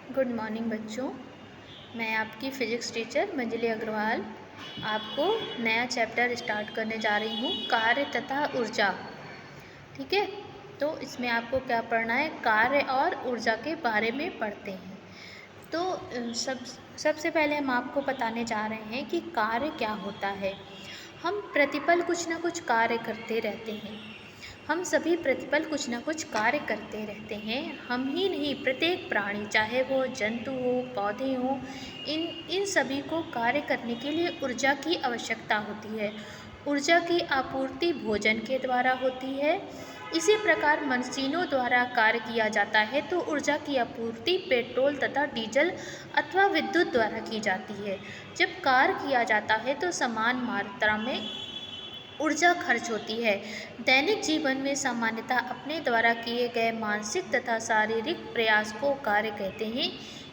Good morning बच्चों। मैं आपकी फ़िज़िक्स टीचर मंजली अग्रवाल आपको नया चैप्टर स्टार्ट करने जा रही हूँ, कार्य तथा ऊर्जा। ठीक है, तो इसमें आपको क्या पढ़ना है, कार्य और ऊर्जा के बारे में पढ़ते हैं। तो सबसे पहले हम आपको बताने जा रहे हैं कि कार्य क्या होता है। हम प्रतिपल कुछ ना कुछ कार्य करते रहते हैं। हम सभी प्रतिपल कुछ न कुछ कार्य करते रहते हैं। हम ही नहीं, प्रत्येक प्राणी, चाहे वो जंतु हो, पौधे हों, इन सभी को कार्य करने के लिए ऊर्जा की आवश्यकता होती है। ऊर्जा की आपूर्ति भोजन के द्वारा होती है। इसी प्रकार मशीनों द्वारा कार्य किया जाता है तो ऊर्जा की आपूर्ति पेट्रोल तथा डीजल अथवा विद्युत द्वारा की जाती है। जब कार्य किया जाता है तो समान मात्रा में ऊर्जा खर्च होती है। दैनिक जीवन में सामान्यतः अपने द्वारा किए गए मानसिक तथा शारीरिक प्रयास को कार्य कहते हैं।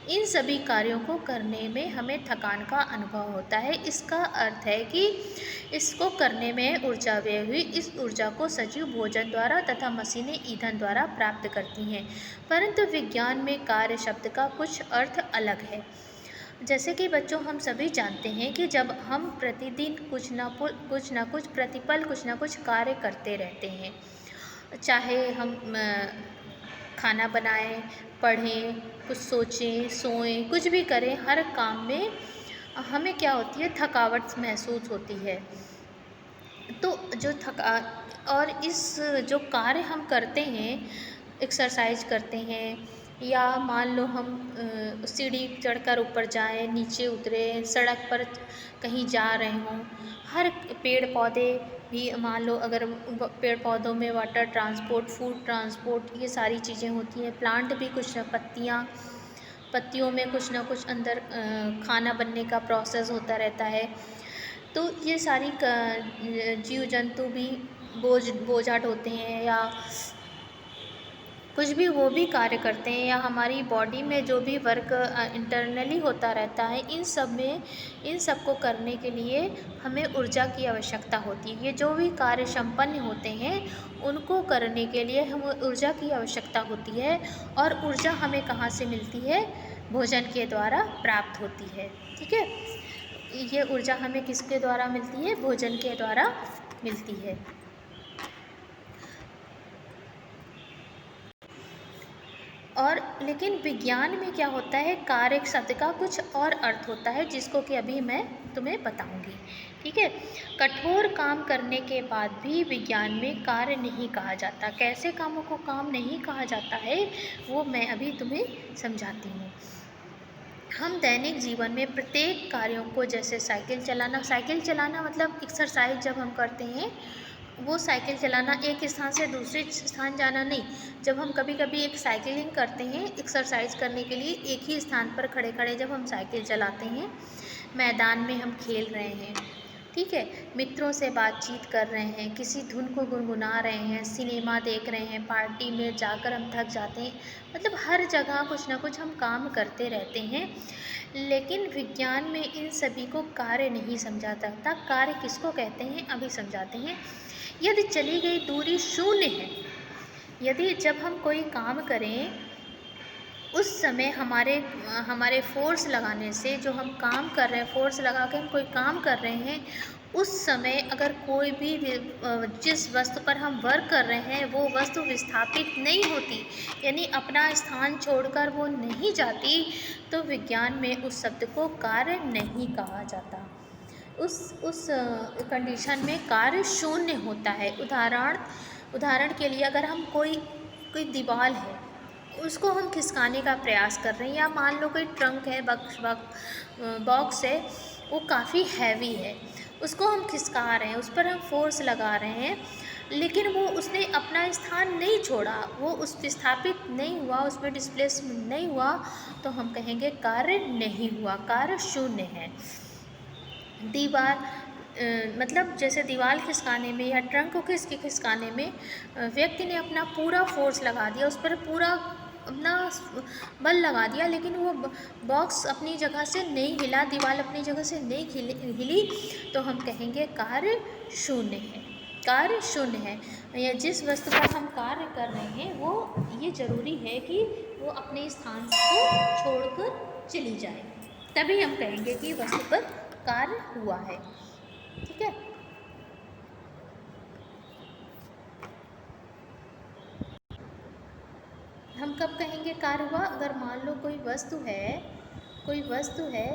इन सभी कार्यों को करने में हमें थकान का अनुभव होता है। इसका अर्थ है कि इसको करने में ऊर्जा व्यय हुई। इस ऊर्जा को सजीव भोजन द्वारा तथा मशीनें ईंधन द्वारा प्राप्त करती हैं। परंतु विज्ञान में कार्य शब्द का कुछ अर्थ अलग है। जैसे कि बच्चों, हम सभी जानते हैं कि जब हम प्रतिदिन कुछ ना कुछ प्रतिपल कुछ ना कुछ कार्य करते रहते हैं, चाहे हम खाना बनाएं, पढ़ें, कुछ सोचें, सोएं, कुछ भी करें, हर काम में हमें क्या होती है, थकावट महसूस होती है। तो जो और इस जो कार्य हम करते हैं, एक्सरसाइज करते हैं, या मान लो हम सीढ़ी चढ़कर ऊपर जाएं, नीचे उतरें, सड़क पर कहीं जा रहे हों, हर पेड़ पौधे भी, मान लो अगर पेड़ पौधों में वाटर ट्रांसपोर्ट, फूड ट्रांसपोर्ट, ये सारी चीज़ें होती हैं। प्लांट भी कुछ पत्तियों में कुछ ना कुछ अंदर खाना बनने का प्रोसेस होता रहता है। तो ये सारी जीव जंतु भी बोझा ढोते हैं या कुछ भी, वो भी कार्य करते हैं, या हमारी बॉडी में जो भी वर्क इंटरनली होता रहता है, इन सब को करने के लिए हमें ऊर्जा की आवश्यकता होती है। ये जो भी कार्य संपन्न होते हैं, उनको करने के लिए हमें ऊर्जा की आवश्यकता होती है। और ऊर्जा हमें कहाँ से मिलती है? भोजन के द्वारा प्राप्त होती है। ठीक है, ये ऊर्जा हमें किसके द्वारा मिलती है? भोजन के द्वारा मिलती है। और लेकिन विज्ञान में क्या होता है, कार्य शब्द का कुछ और अर्थ होता है, जिसको कि अभी मैं तुम्हें बताऊंगी। ठीक है, कठोर काम करने के बाद भी विज्ञान में कार्य नहीं कहा जाता। कैसे कामों को काम नहीं कहा जाता है, वो मैं अभी तुम्हें समझाती हूँ। हम दैनिक जीवन में प्रत्येक कार्यों को, जैसे साइकिल चलाना मतलब एक्सरसाइज जब हम करते हैं, वो साइकिल चलाना, एक स्थान से दूसरे स्थान जाना नहीं। जब हम कभी कभी एक साइकिलिंग करते हैं एक्सरसाइज करने के लिए, एक ही स्थान पर खड़े खड़े जब हम साइकिल चलाते हैं, मैदान में हम खेल रहे हैं, ठीक है, मित्रों से बातचीत कर रहे हैं, किसी धुन को गुनगुना रहे हैं, सिनेमा देख रहे हैं, पार्टी में जाकर हम थक जाते हैं, मतलब हर जगह कुछ ना कुछ हम काम करते रहते हैं। लेकिन विज्ञान में इन सभी को कार्य नहीं समझा जाता। कार्य किसको कहते हैं, अभी समझाते हैं। यदि चली गई दूरी शून्य है, यदि जब हम कोई काम करें, उस समय हमारे फोर्स लगाने से, जो हम काम कर रहे हैं, फोर्स लगा के हम कोई काम कर रहे हैं, उस समय अगर कोई भी जिस वस्तु पर हम वर्क कर रहे हैं वो वस्तु विस्थापित नहीं होती, यानी अपना स्थान छोड़कर वो नहीं जाती, तो विज्ञान में उस शब्द को कार्य नहीं कहा जाता। उस कंडीशन में कार्य शून्य होता है। उदाहरण के लिए, अगर हम कोई दीवार है, उसको हम खिसकाने का प्रयास कर रहे हैं, या मान लो कोई ट्रंक है, बॉक्स है, वो काफ़ी हैवी है, उसको हम खिसका रहे हैं, उस पर हम फोर्स लगा रहे हैं, लेकिन वो उसने अपना स्थान नहीं छोड़ा, वो उस विस्थापित नहीं हुआ, उसमें डिस्प्लेसमेंट नहीं हुआ, तो हम कहेंगे कार्य नहीं हुआ, कार्य शून्य है। दीवार मतलब जैसे दीवार खिसकाने में या ट्रंक को खिसकाने में व्यक्ति ने अपना पूरा फोर्स लगा दिया, उस पर पूरा अपना बल लगा दिया, लेकिन वो बॉक्स अपनी जगह से नहीं हिला, दीवार अपनी जगह से नहीं हिली, तो हम कहेंगे कार्य शून्य है, कार्य शून्य है। या जिस वस्तु पर हम कार्य कर रहे हैं, वो ये ज़रूरी है कि वो अपने स्थान को छोड़ चली जाए, तभी हम कहेंगे कि वस्तु पर कार्य हुआ है। ठीक है। हम कब कहेंगे कार्य हुआ? अगर मान लो कोई वस्तु है,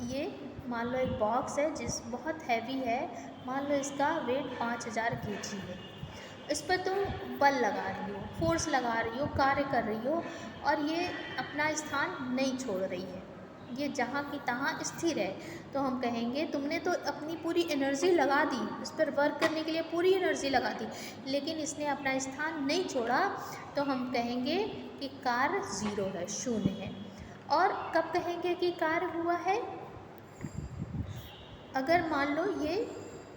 ये मान लो एक बॉक्स है जिस बहुत हैवी है, मान लो इसका वेट 5000 kg है, इस पर तुम बल लगा रही हो, फोर्स लगा रही हो, कार्य कर रही हो, और ये अपना स्थान नहीं छोड़ रही है, ये जहाँ की तहाँ स्थिर है, तो हम कहेंगे तुमने तो अपनी पूरी एनर्जी लगा दी, इस पर वर्क करने के लिए पूरी एनर्जी लगा दी, लेकिन इसने अपना स्थान नहीं छोड़ा, तो हम कहेंगे कि कार्य 0 है, 0 है। और कब कहेंगे कि कार्य हुआ है? अगर मान लो ये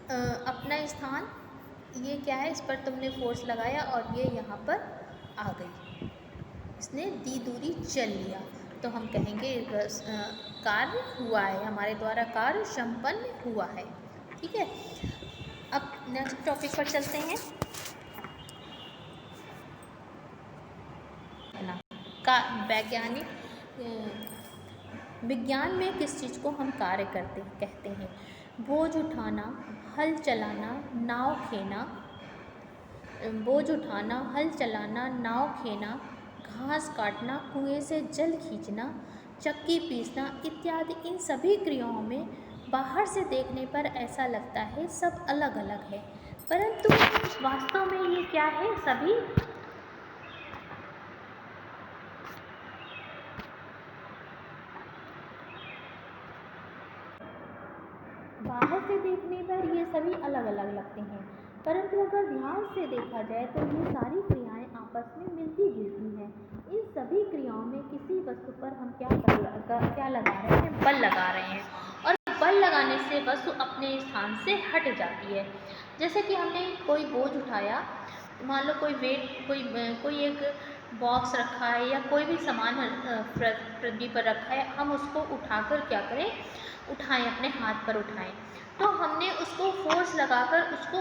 अपना स्थान, ये क्या है, इस पर तुमने फोर्स लगाया और ये यहाँ पर आ गई, इसने दी दूरी चल लिया, तो हम कहेंगे कार्य हुआ है, हमारे द्वारा कार्य संपन्न हुआ है। ठीक है। अब नेक्स्ट टॉपिक पर चलते हैं। का वैज्ञानिक विज्ञान में किस चीज़ को हम कार्य कहते हैं? बोझ उठाना, हल चलाना, नाव खेना, बोझ उठाना, हल चलाना, नाव खेना, घास काटना, कुएं से जल खींचना, चक्की पीसना इत्यादि, इन सभी क्रियाओं में बाहर से देखने पर ऐसा लगता है सब अलग अलग है, परंतु वास्तव में ये क्या है? सभी बाहर से देखने पर ये सभी अलग अलग लगते हैं, परंतु अगर ध्यान से देखा जाए तो ये सारी क्रियाएं आपस में मिलती जुलती हैं। इन सभी क्रियाओं में किसी वस्तु पर हम क्या लगा रहे हैं? बल लगा रहे हैं, और बल लगाने से वस्तु अपने स्थान से हट जाती है। जैसे कि हमने कोई बोझ उठाया, मान लो कोई वेट, कोई एक बॉक्स रखा है या कोई भी सामान पृथ्वी पर रखा है, हम उसको उठाकर क्या करें? उठाएं, अपने हाथ पर उठाएं, तो हमने उसको फोर्स लगाकर उसको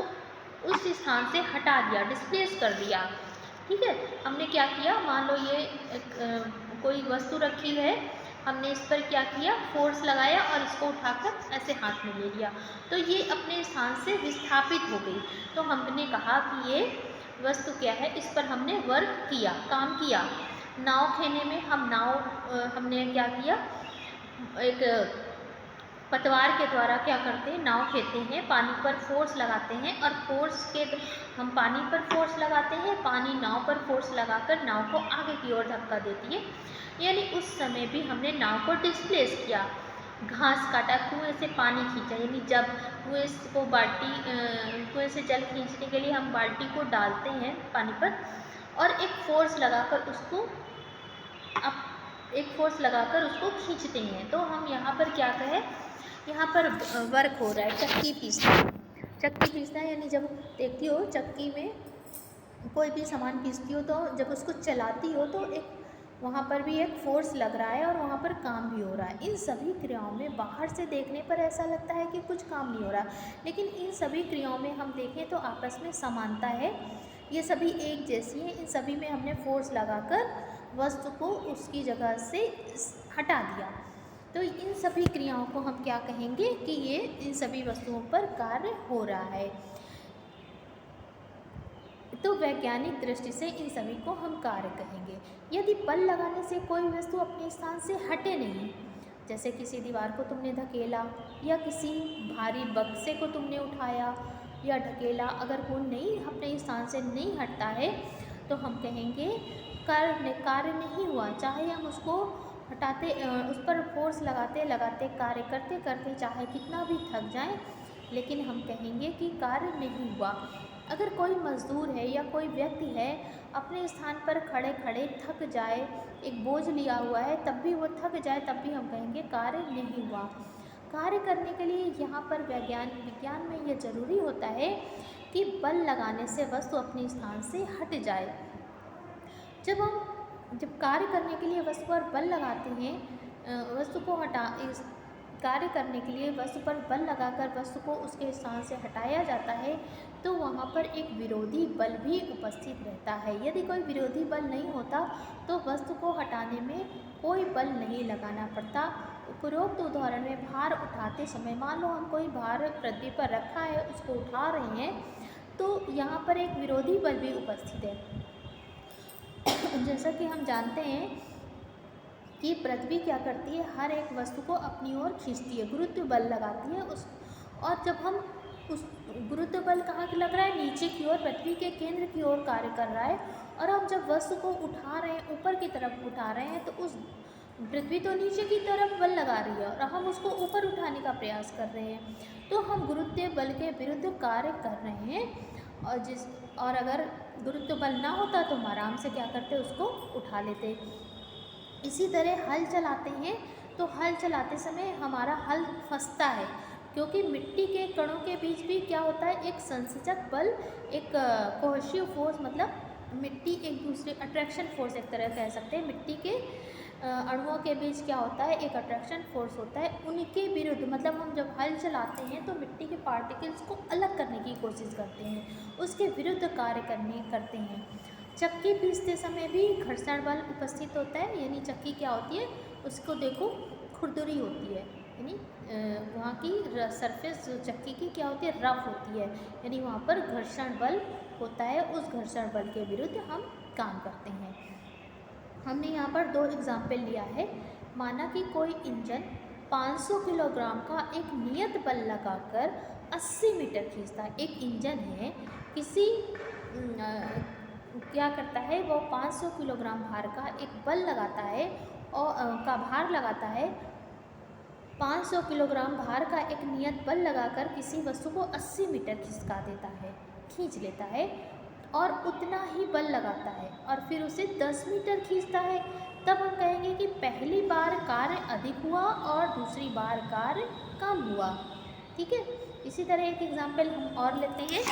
उस स्थान से हटा दिया, डिस्प्लेस कर दिया। ठीक है। हमने क्या किया? मान लो ये कोई वस्तु रखी है, हमने इस पर क्या किया? फोर्स लगाया और इसको उठाकर ऐसे हाथ में ले लिया, तो ये अपने स्थान से विस्थापित हो गई, तो हमने कहा कि ये वस्तु क्या है? इस पर हमने वर्क किया, काम किया। नाव खेने में हमने क्या किया? एक पतवार के द्वारा क्या करते हैं? नाव खेते हैं, पानी पर फोर्स लगाते हैं, और हम पानी पर फोर्स लगाते हैं, पानी नाव पर फोर्स लगाकर नाव को आगे की ओर धक्का देती है, यानी उस समय भी हमने नाव को डिस्प्लेस किया। घास काटा, कुएं से पानी खींचा, यानी जब कुएं से जल खींचने के लिए हम बाल्टी को डालते हैं पानी पर, और एक फोर्स लगाकर उसको खींचते हैं, तो हम यहाँ पर क्या कहें? यहाँ पर वर्क हो रहा है, चक्की पीसना, यानी जब देखती हो चक्की में कोई भी सामान पीसती हो, तो जब उसको चलाती हो तो एक वहाँ पर भी एक फोर्स लग रहा है और वहाँ पर काम भी हो रहा है। इन सभी क्रियाओं में बाहर से देखने पर ऐसा लगता है कि कुछ काम नहीं हो रहा, लेकिन इन सभी क्रियाओं में हम देखें तो आपस में समानता है, ये सभी एक जैसी हैं। इन सभी में हमने फोर्स लगाकर वस्तु को उसकी जगह से हटा दिया, तो इन सभी क्रियाओं को हम क्या कहेंगे? कि ये इन सभी वस्तुओं पर कार्य हो रहा है। तो वैज्ञानिक दृष्टि से इन सभी को हम कार्य कहेंगे। यदि बल लगाने से कोई वस्तु अपने स्थान से हटे नहीं, जैसे किसी दीवार को तुमने धकेला या किसी भारी बक्से को तुमने उठाया या ढकेला, अगर वो नहीं अपने स्थान से नहीं हटता है, तो हम कहेंगे कार्य नहीं हुआ। चाहे हम उसको हटाते, उस पर फोर्स लगाते कार्य करते चाहे कितना भी थक जाएं, लेकिन हम कहेंगे कि कार्य नहीं हुआ। अगर कोई मजदूर है या कोई व्यक्ति है, अपने स्थान पर खड़े खड़े थक जाए, एक बोझ लिया हुआ है, तब भी वो थक जाए, तब भी हम कहेंगे कार्य नहीं हुआ। कार्य करने के लिए यहाँ पर विज्ञान में यह जरूरी होता है कि बल लगाने से वस्तु अपने स्थान से हट जाए। जब कार्य करने के लिए वस्तु पर बल लगाते हैं, वस्तु को कार्य करने के लिए वस्तु पर बल लगाकर वस्तु को उसके स्थान से हटाया जाता है तो वहाँ पर एक विरोधी बल भी उपस्थित रहता है। यदि कोई विरोधी बल नहीं होता तो वस्तु को हटाने में कोई बल नहीं लगाना पड़ता। उपरोक्त उदाहरण में भार उठाते समय मान लो हम कोई भार पृथ्वी पर रखा है, उसको उठा रहे हैं, तो यहाँ पर एक विरोधी बल भी उपस्थित है। जैसा कि हम जानते हैं कि पृथ्वी क्या करती है, हर एक वस्तु को अपनी ओर खींचती है, गुरुत्व बल लगाती है उस, और जब हम उस गुरुत्व बल कहाँ की लग रहा है, नीचे की ओर, पृथ्वी के केंद्र की ओर कार्य कर रहा है। और हम जब वस्तु को उठा रहे हैं, ऊपर की तरफ उठा रहे हैं, तो उस पृथ्वी तो नीचे की तरफ बल लगा रही है और हम उसको ऊपर उठाने का प्रयास कर रहे हैं, तो हम गुरुत्व बल के विरुद्ध कार्य कर रहे हैं। और अगर गुरुत्व बल ना होता तो हम आराम से क्या करते, उसको उठा लेते। इसी तरह हल चलाते हैं तो हल चलाते समय हमारा हल फंसता है, क्योंकि मिट्टी के कणों के बीच भी क्या होता है, एक संसर्जक बल, एक कोहेसिव फोर्स, मतलब मिट्टी एक दूसरे, अट्रैक्शन फोर्स एक तरह कह सकते हैं। मिट्टी के अणुओं के बीच क्या होता है, एक अट्रैक्शन फोर्स होता है, उनके विरुद्ध, मतलब हम जब हल चलाते हैं तो मिट्टी के पार्टिकल्स को अलग करने की कोशिश करते हैं, उसके विरुद्ध कार्य करते हैं। चक्की पीसते समय भी घर्षण बल उपस्थित होता है, यानी चक्की क्या होती है, उसको देखो खुरदुरी होती है, यानी वहाँ की सरफेस जो चक्की की क्या होती है, रफ होती है, यानी वहाँ पर घर्षण बल होता है। उस घर्षण बल के विरुद्ध हम काम करते हैं। हमने यहाँ पर 2 एग्जाम्पल लिया है। माना कि कोई इंजन 500 किलोग्राम का एक नियत बल लगाकर 80 मीटर खींचता है। एक इंजन है, किसी क्या करता है, वो 500 किलोग्राम भार का एक बल लगाता है और का भार लगाता है, 500 किलोग्राम भार का एक नियत बल लगाकर किसी वस्तु को 80 मीटर खिसका देता है, खींच लेता है, और उतना ही बल लगाता है और फिर उसे 10 मीटर खींचता है, तब हम कहेंगे कि पहली बार कार्य अधिक हुआ और दूसरी बार कार्य कम हुआ। ठीक है। इसी तरह एक एग्जाम्पल हम और लेते हैं।